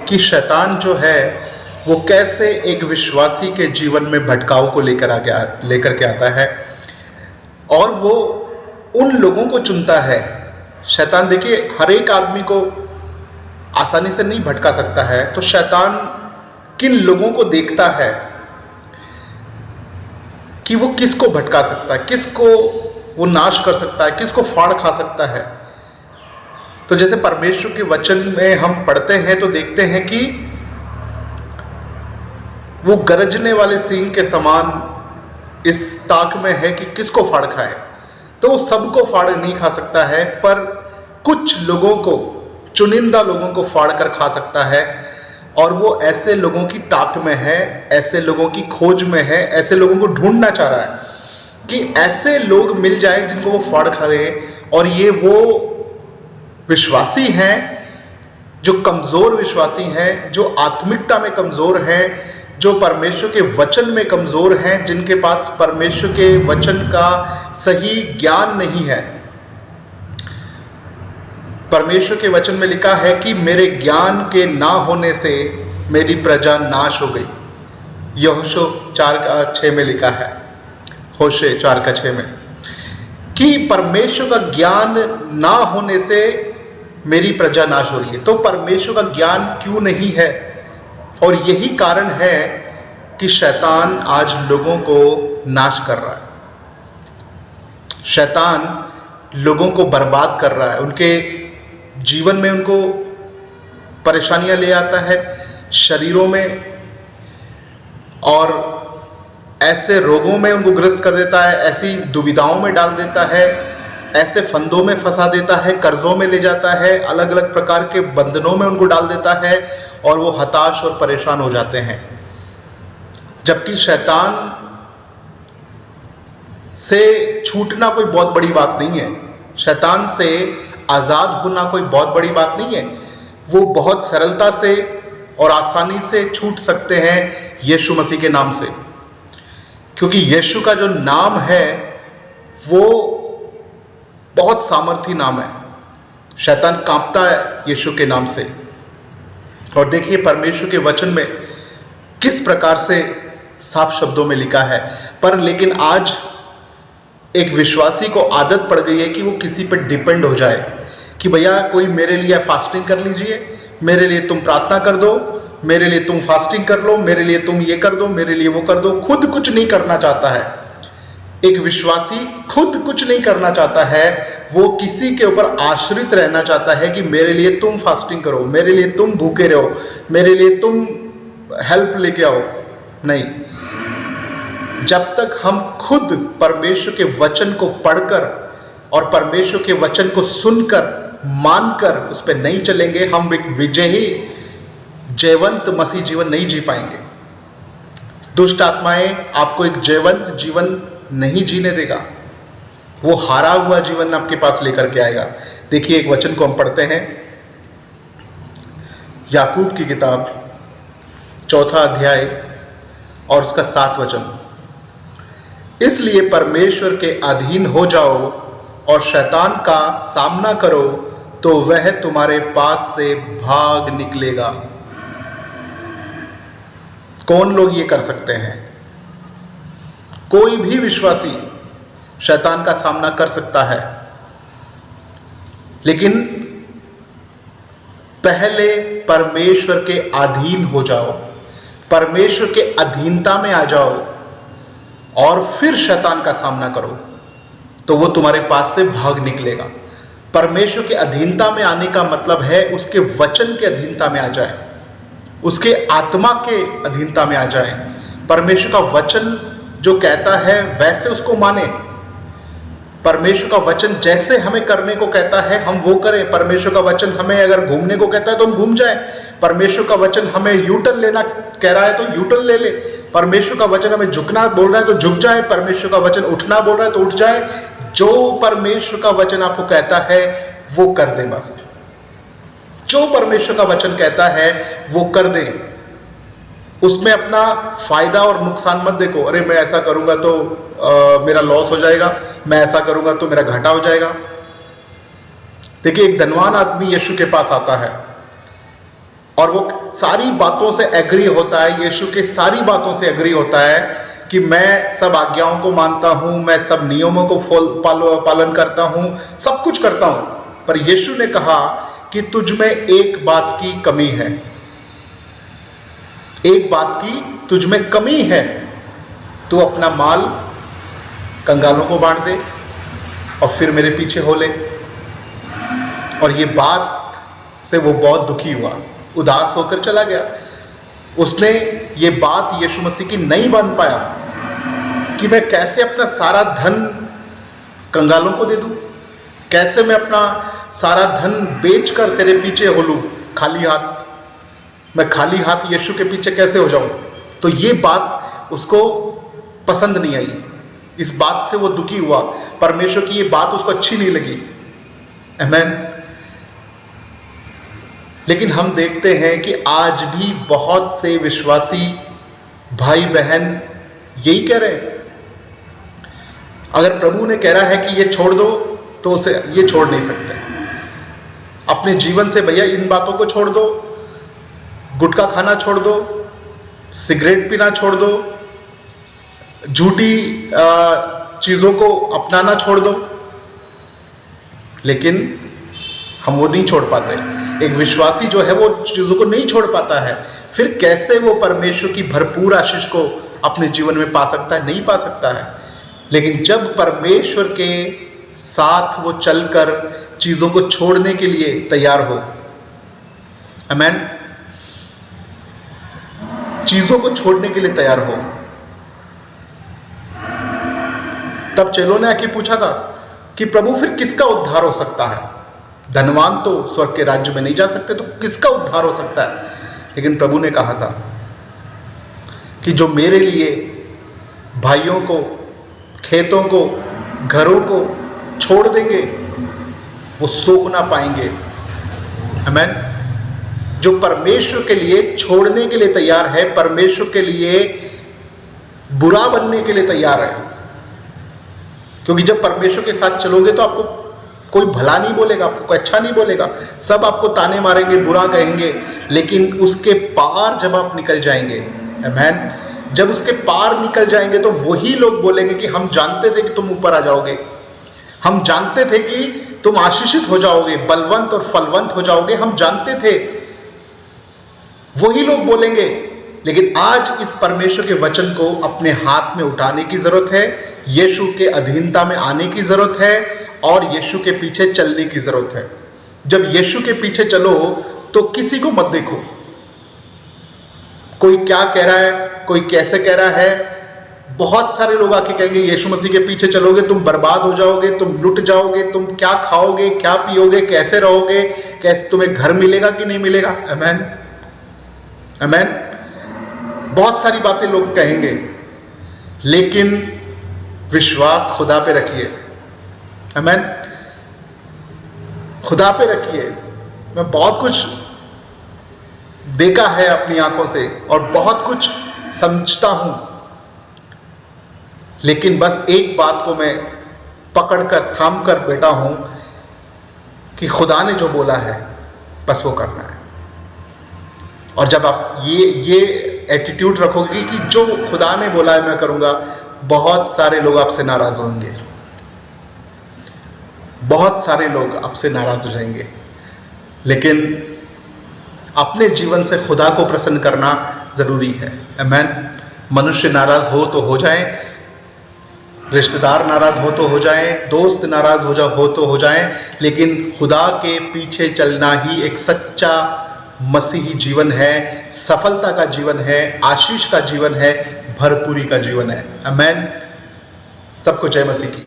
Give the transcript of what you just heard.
कि शैतान जो है वो कैसे एक विश्वासी के जीवन में भटकाव को लेकर के आता है, और वो उन लोगों को चुनता है। शैतान देखिए हर एक आदमी को आसानी से नहीं भटका सकता है, तो शैतान किन लोगों को देखता है कि वो किसको भटका सकता है, किसको वो नाश कर सकता है, किसको फाड़ खा सकता है। तो जैसे परमेश्वर के वचन में हम पढ़ते हैं तो देखते हैं कि वो गरजने वाले सींग के समान इस ताक में है कि किसको फाड़ खाए। तो वो सबको फाड़ नहीं खा सकता है, पर कुछ लोगों को, चुनिंदा लोगों को फाड़ कर खा सकता है। और वो ऐसे लोगों की ताक में है, ऐसे लोगों की खोज में है, ऐसे लोगों को ढूंढना चाह रहा है कि ऐसे लोग मिल जाए जिनको वो फाड़ खाए। और ये वो विश्वासी हैं जो कमज़ोर विश्वासी हैं, जो आत्मिकता में कमज़ोर हैं, जो परमेश्वर के वचन में कमज़ोर हैं, जिनके पास परमेश्वर के वचन का सही ज्ञान नहीं है। परमेश्वर के वचन में लिखा है कि मेरे ज्ञान के ना होने से मेरी प्रजा नाश हो गई। यहोशू 4:6 में लिखा है, होशे 4:6 में, कि परमेश्वर का ज्ञान ना होने से मेरी प्रजा नाश हो रही है। तो परमेश्वर का ज्ञान क्यों नहीं है? और यही कारण है कि शैतान आज लोगों को नाश कर रहा है। शैतान लोगों को बर्बाद कर रहा है, उनके जीवन में उनको परेशानियां ले आता है, शरीरों में, और ऐसे रोगों में उनको ग्रस्त कर देता है, ऐसी दुविधाओं में डाल देता है, ऐसे फंदों में फंसा देता है, कर्जों में ले जाता है, अलग अलग प्रकार के बंधनों में उनको डाल देता है, और वो हताश और परेशान हो जाते हैं। जबकि शैतान से छूटना कोई बहुत बड़ी बात नहीं है, शैतान से आज़ाद होना कोई बहुत बड़ी बात नहीं है। वो बहुत सरलता से और आसानी से छूट सकते हैं यीशु मसीह के नाम से, क्योंकि यीशु का जो नाम है वो बहुत सामर्थी नाम है। शैतान कांपता है यीशु के नाम से। और देखिए परमेश्वर के वचन में किस प्रकार से साफ शब्दों में लिखा है। पर लेकिन आज एक विश्वासी को आदत पड़ गई है कि वो किसी पर डिपेंड हो जाए कि भैया कोई मेरे लिए फास्टिंग कर लीजिए, मेरे लिए तुम प्रार्थना कर दो, मेरे लिए तुम फास्टिंग कर लो, मेरे लिए तुम ये कर दो, मेरे लिए वो कर दो। खुद कुछ नहीं करना चाहता है। एक विश्वासी खुद कुछ नहीं करना चाहता है, वो किसी के ऊपर आश्रित रहना चाहता है कि मेरे लिए तुम फास्टिंग करो, मेरे लिए तुम भूखे रहो, मेरे लिए तुम हेल्प लेके आओ। नहीं, जब तक हम खुद परमेश्वर के वचन को पढ़कर और परमेश्वर के वचन को सुनकर मानकर उस पर नहीं चलेंगे, हम एक विजयी जयवंत मसीह जीवन नहीं जी पाएंगे। दुष्ट आत्माएं आपको एक जयवंत जीवन नहीं जीने देगा, वो हारा हुआ जीवन आपके पास लेकर के आएगा। देखिए एक वचन को हम पढ़ते हैं, याकूब की किताब 4 अध्याय और उसका 7 वचन। इसलिए परमेश्वर के अधीन हो जाओ और शैतान का सामना करो, तो वह तुम्हारे पास से भाग निकलेगा। कौन लोग ये कर सकते हैं? कोई भी विश्वासी शैतान का सामना कर सकता है, लेकिन पहले परमेश्वर के अधीन हो जाओ, परमेश्वर के अधीनता में आ जाओ और फिर शैतान का सामना करो, तो वो तुम्हारे पास से भाग निकलेगा। परमेश्वर के अधीनता में आने का मतलब है उसके वचन के अधीनता में आ जाए, उसके आत्मा के अधीनता में आ जाए। परमेश्वर का वचन जो कहता है वैसे उसको माने। परमेश्वर का वचन जैसे हमें करने को कहता है हम वो करें। परमेश्वर का वचन हमें अगर घूमने को कहता है तो हम घूम जाएं। परमेश्वर का वचन हमें यूटर्न लेना कह रहा है तो यूटर्न ले ले। परमेश्वर का वचन हमें झुकना बोल रहा है तो झुक जाए। परमेश्वर का वचन उठना बोल रहा है तो उठ जाए। जो परमेश्वर का वचन आपको कहता है वो कर दे। बस जो परमेश्वर का वचन कहता है वो कर दे। उसमें अपना फायदा और नुकसान मत देखो। अरे मैं ऐसा करूंगा तो मेरा लॉस हो जाएगा, मैं ऐसा करूंगा तो मेरा घाटा हो जाएगा। देखिए एक धनवान आदमी यीशु के पास आता है और वो सारी बातों से एग्री होता है, यीशु के सारी बातों से एग्री होता है कि मैं सब आज्ञाओं को मानता हूँ, मैं सब नियमों को पालन करता हूँ, सब कुछ करता हूँ। पर यीशु ने कहा कि तुझ में एक बात की कमी है, एक बात की तुझ में कमी है, तू अपना माल कंगालों को बांट दे और फिर मेरे पीछे हो ले। और ये बात से वो बहुत दुखी हुआ, उदास होकर चला गया। उसने ये बात यीशु मसीह की नहीं मान पाया कि मैं कैसे अपना सारा धन कंगालों को दे दूं, कैसे मैं अपना सारा धन बेचकर तेरे पीछे हो लूं खाली हाथ, मैं खाली हाथ यीशु के पीछे कैसे हो जाऊं। तो ये बात उसको पसंद नहीं आई, इस बात से वो दुखी हुआ, परमेश्वर की ये बात उसको अच्छी नहीं लगी। आमीन। लेकिन हम देखते हैं कि आज भी बहुत से विश्वासी भाई बहन यही कह रहे हैं। अगर प्रभु ने कह रहा है कि ये छोड़ दो तो उसे ये छोड़ नहीं सकते। अपने जीवन से भैया इन बातों को छोड़ दो, गुटखा खाना छोड़ दो, सिगरेट पीना छोड़ दो, झूठी चीज़ों को अपनाना छोड़ दो। लेकिन हम वो नहीं छोड़ पाते। एक विश्वासी जो है वो चीज़ों को नहीं छोड़ पाता है, फिर कैसे वो परमेश्वर की भरपूर आशीष को अपने जीवन में पा सकता है? नहीं पा सकता है। लेकिन जब परमेश्वर के साथ वो चलकर चीज़ों को छोड़ने के लिए तैयार हो, आमीन, चीज़ों को छोड़ने के लिए तैयार हो, तब चेलों ने आके पूछा था कि प्रभु फिर किसका उद्धार हो सकता है? धनवान तो स्वर्ग के राज्य में नहीं जा सकते, तो किसका उद्धार हो सकता है? लेकिन प्रभु ने कहा था कि जो मेरे लिए भाइयों को, खेतों को, घरों को छोड़ देंगे वो सुख ना पाएंगे। आमीन। जो परमेश्वर के लिए छोड़ने के लिए तैयार है, परमेश्वर के लिए बुरा बनने के लिए तैयार है। क्योंकि जब परमेश्वर के साथ चलोगे तो आपको कोई भला नहीं बोलेगा, आपको कोई अच्छा नहीं बोलेगा, सब आपको ताने मारेंगे, बुरा कहेंगे। लेकिन उसके पार जब आप निकल जाएंगे, आमीन, जब उसके पार निकल जाएंगे तो वही लोग बोलेंगे कि हम जानते थे कि तुम ऊपर आ जाओगे, हम जानते थे कि तुम आशीषित हो जाओगे, बलवंत और फलवंत हो जाओगे, हम जानते थे। वही लोग बोलेंगे। लेकिन आज इस परमेश्वर के वचन को अपने हाथ में उठाने की जरूरत है, यीशु के अधीनता में आने की जरूरत है और यीशु के पीछे चलने की जरूरत है। जब यीशु के पीछे चलो तो किसी को मत देखो, कोई क्या कह रहा है, कोई कैसे कह रहा है। बहुत सारे लोग आके कहेंगे यीशु मसीह के पीछे चलोगे तुम बर्बाद हो जाओगे, तुम लुट जाओगे, तुम क्या खाओगे, क्या पियोगे, कैसे रहोगे, कैसे तुम्हें घर मिलेगा कि नहीं मिलेगा। आमीन, आमीन। बहुत सारी बातें लोग कहेंगे, लेकिन विश्वास खुदा पे रखिए। आमीन, खुदा पे रखिए। मैं बहुत कुछ देखा है अपनी आंखों से और बहुत कुछ समझता हूं, लेकिन बस एक बात को मैं पकड़कर थाम कर बैठा हूं कि खुदा ने जो बोला है बस वो करना है। और जब आप ये एटीट्यूड रखोगे कि जो खुदा ने बोला है मैं करूंगा, बहुत सारे लोग आपसे नाराज होंगे, बहुत सारे लोग आपसे नाराज हो जाएंगे। लेकिन अपने जीवन से खुदा को प्रसन्न करना जरूरी है। आमीन। मनुष्य नाराज हो तो हो जाए, रिश्तेदार नाराज हो तो हो जाए, दोस्त नाराज हो तो हो जाए, लेकिन खुदा के पीछे चलना ही एक सच्चा मसीही जीवन है, सफलता का जीवन है, आशीष का जीवन है, भरपूरी का जीवन है। आमीन। सबको जय मसीह की।